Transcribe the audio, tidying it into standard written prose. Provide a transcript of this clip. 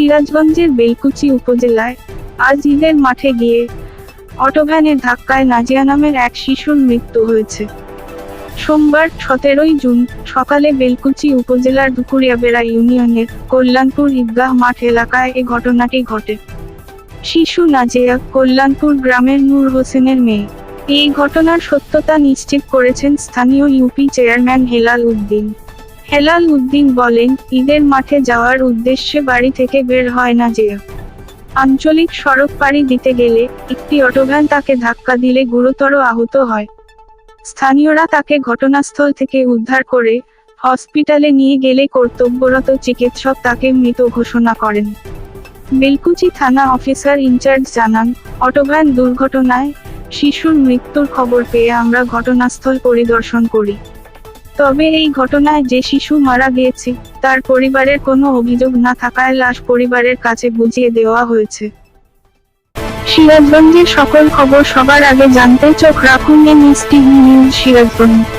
সিরাজগঞ্জের বেলকুচি উপজেলায় আজ ঈদের মাঠে গিয়ে অটোভ্যানের ধাক্কায় নাজিয়া নামের এক শিশুর মৃত্যু হয়েছে। সোমবার 17 জুন সকালে বেলকুচি উপজেলার দুপুরিয়াবেড়া ইউনিয়নের কল্যাণপুর ঈদগাহ মাঠ এলাকায় এ ঘটনাটি ঘটে। শিশু নাজিয়া কল্যাণপুর গ্রামের নূর হোসেনের মেয়ে। এই ঘটনার সত্যতা নিশ্চিত করেছেন স্থানীয় ইউপি চেয়ারম্যান হেলাল উদ্দিন। হেলাল উদ্দিন বলেন, ঈদের মাঠে যাওয়ার উদ্দেশ্যে বাড়ি থেকে বের হয় নাজিয়া। আঞ্চলিক সড়ক পাড়ি দিতে গেলে একটি অটোভ্যান তাকে ধাক্কা দিলে গুরুতর আহত হয়। স্থানীয়রা তাকে ঘটনাস্থল থেকে উদ্ধার করে হসপিটালে নিয়ে গেলে কর্তব্যরত চিকিৎসক তাকে মৃত ঘোষণা করেন। বেলকুচি থানা অফিসার ইনচার্জ জানান, অটোভ্যান দুর্ঘটনায় শিশুর মৃত্যুর খবর পেয়ে আমরা ঘটনাস্থল পরিদর্শন করি। তবে এই ঘটনায় যে শিশু মারা গিয়েছে তার পরিবারের কোনো অভিযোগ না থাকায় লাশ পরিবারের কাছে বুঝিয়ে দেওয়া হয়েছে। সিরাজগঞ্জের সকল খবর সবার আগে জানতে চোখ রাখুন এনএস টিভি নিউজ সিরাজগঞ্জ।